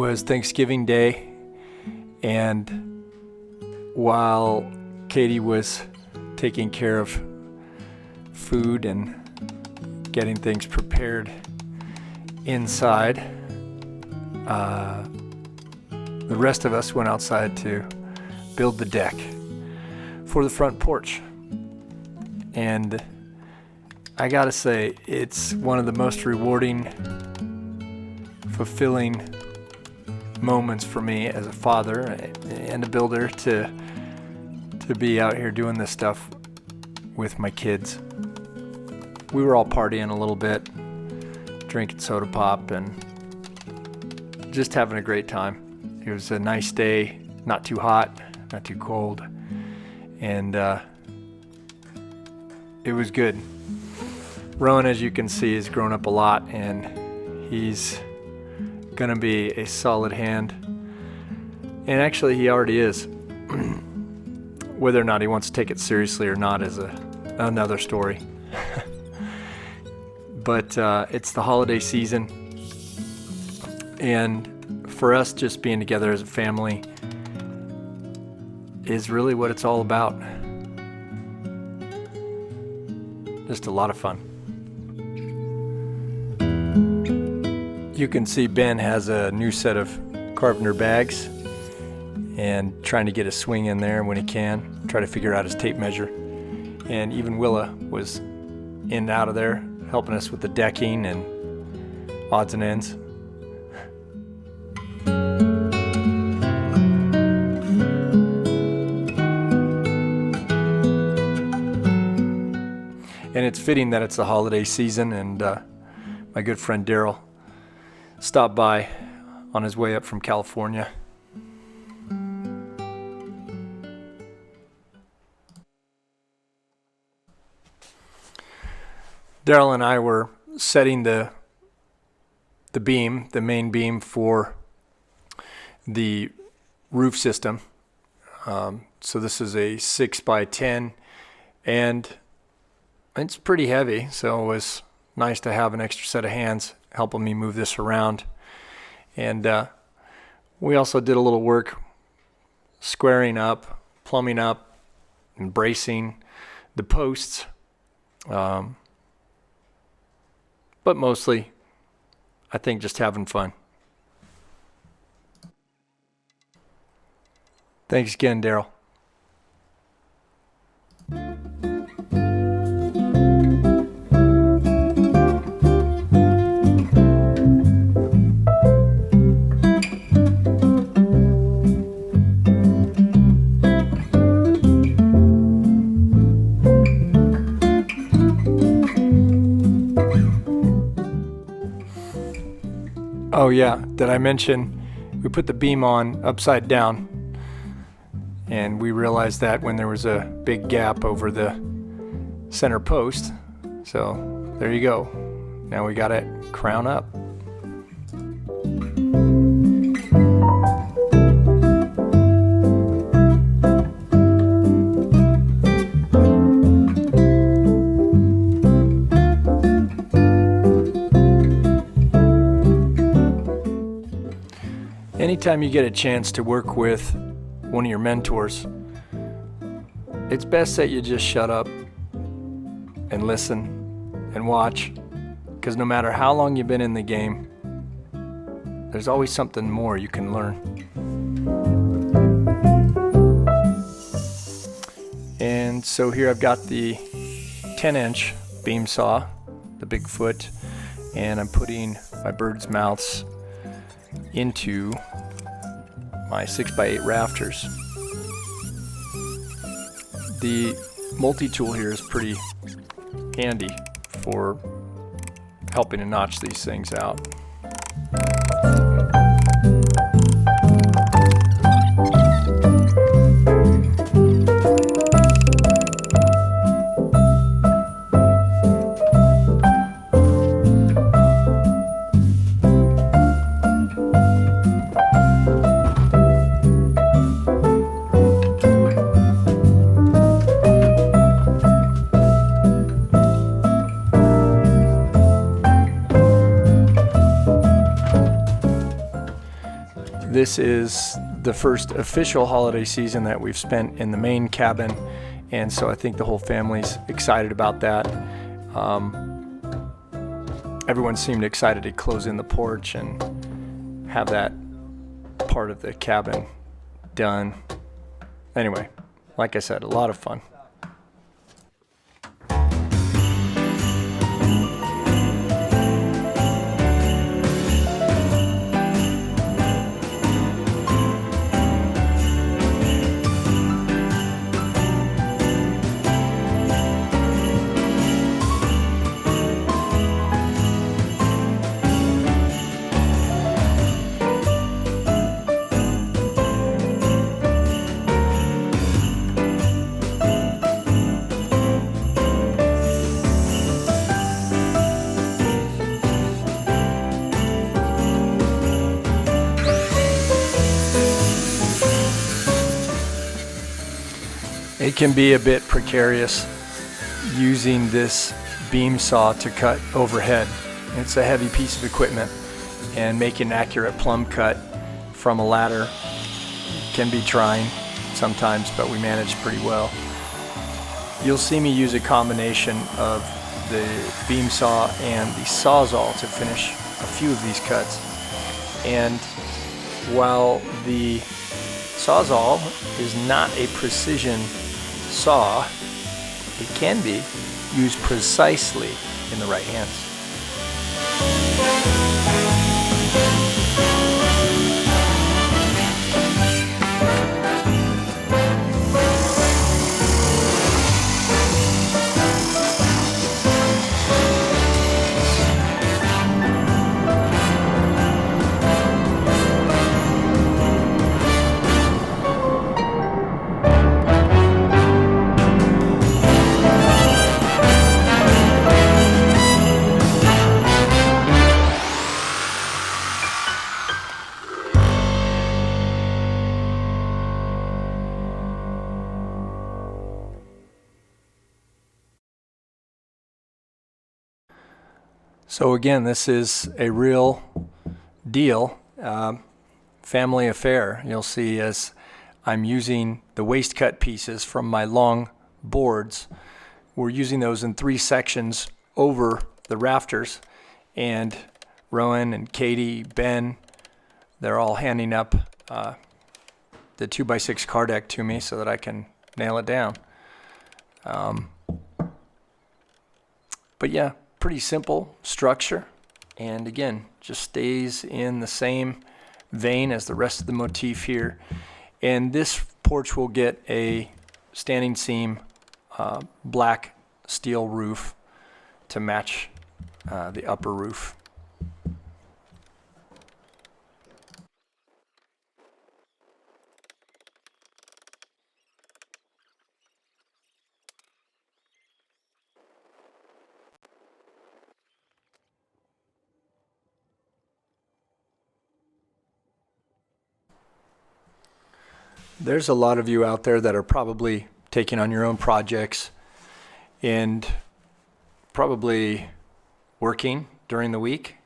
was Thanksgiving Day, and while Katie was taking care of food and getting things prepared inside, the rest of us went outside to build the deck for the front porch. And I gotta say, it's one of the most rewarding, fulfilling moments for me as a father and a builder to be out here doing this stuff with my kids. We were all partying a little bit, drinking soda pop, and just having a great time. It was a nice day, not too hot, not too cold, and it was good. Rowan, as you can see, has grown up a lot, and he's gonna be a solid hand. And actually, he already is. Whether or not he wants to take it seriously or not is another story. But it's the holiday season, and for us, just being together as a family is really what it's all about. Just a lot of fun. You can see Ben has a new set of carpenter bags and trying to get a swing in there when he can, try to figure out his tape measure. And even Willa was in and out of there helping us with the decking and odds and ends. And it's fitting that it's the holiday season, and my good friend Daryl stopped by on his way up from California. Daryl and I were setting the beam, the main beam for the roof system. So this is a 6x10, and it's pretty heavy, so it was nice to have an extra set of hands helping me move this around. And we also did a little work squaring up, plumbing up, and bracing the posts. But mostly, I think just having fun. Thanks again, Daryl. Oh yeah, did I mention we put the beam on upside down, and we realized that when there was a big gap over the center post. So there you go. Now we got it crown up. Anytime you get a chance to work with one of your mentors, it's best that you just shut up and listen and watch, because no matter how long you've been in the game, there's always something more you can learn. And so here I've got the 10-inch beam saw, the Bigfoot, and I'm putting my bird's mouths into my 6x8 rafters. The multi-tool here is pretty handy for helping to notch these things out. this is the first official holiday season that we've spent in the main cabin, and so I think the whole family's excited about that. Everyone seemed excited to close in the porch and have that part of the cabin done. Anyway, like I said, a lot of fun. It can be a bit precarious using this beam saw to cut overhead. It's a heavy piece of equipment, and making an accurate plumb cut from a ladder can be trying sometimes, but we manage pretty well. You'll see me use a combination of the beam saw and the Sawzall to finish a few of these cuts. And while the Sawzall is not a precision saw, it can be used precisely in the right hands. So again, this is a real deal, family affair. You'll see as I'm using the waste cut pieces from my long boards, we're using those in 3 sections over the rafters, and Rowan and Katie, Ben, they're all handing up the 2x6 car deck to me so that I can nail it down. But yeah, pretty simple structure, and again, just stays in the same vein as the rest of the motif here. And this porch will get a standing seam black steel roof to match the upper roof. There's a lot of you out there that are probably taking on your own projects and probably working during the week.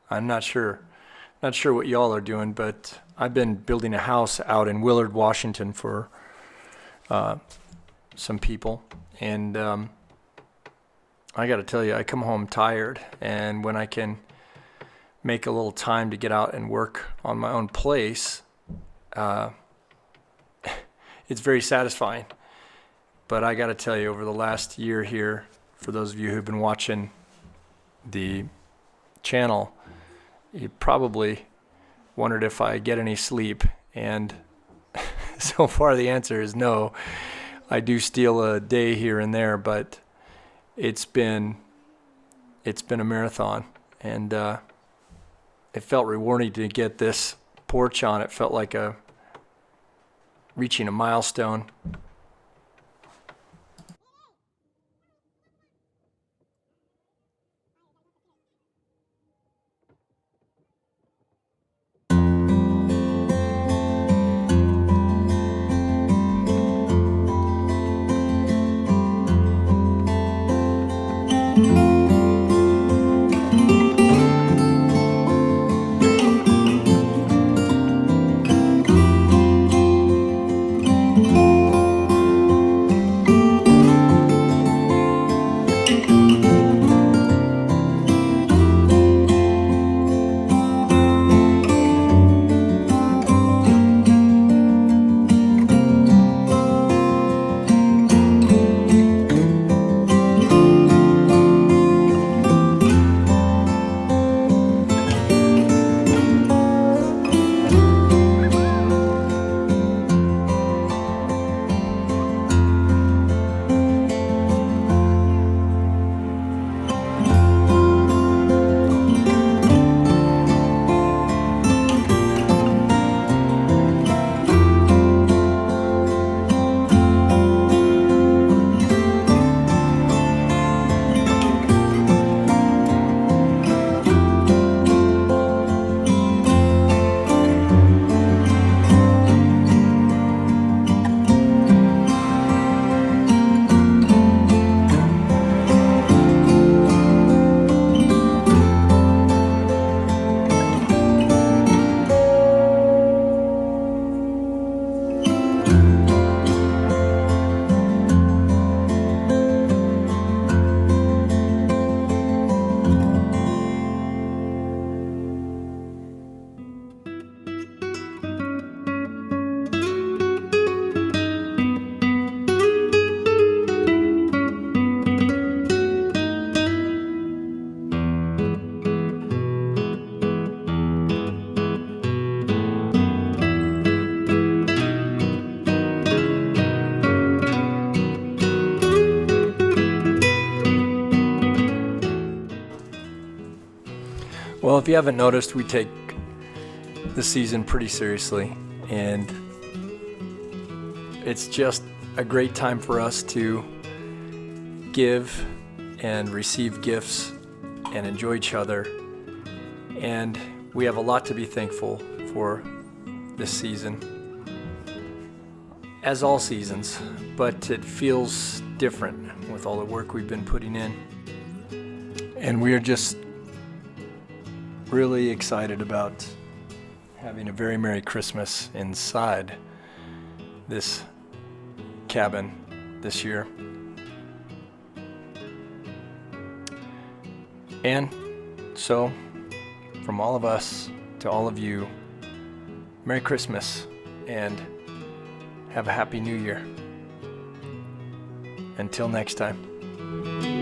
I'm not sure what y'all are doing, but I've been building a house out in Willard, Washington for some people, and I got to tell you, I come home tired, and when I can make a little time to get out and work on my own place, it's very satisfying. But I got to tell you, over the last year here, for those of you who've been watching the channel, you probably wondered if I get any sleep, and so far the answer is no. I do steal a day here and there, but it's been a marathon, and it felt rewarding to get this porch on. It felt like reaching a milestone. Well, if you haven't noticed, we take the season pretty seriously, and it's just a great time for us to give and receive gifts and enjoy each other. And we have a lot to be thankful for this season, as all seasons, but it feels different with all the work we've been putting in. And we are just really excited about having a very Merry Christmas inside this cabin this year. And so, from all of us to all of you, Merry Christmas and have a Happy New Year. Until next time.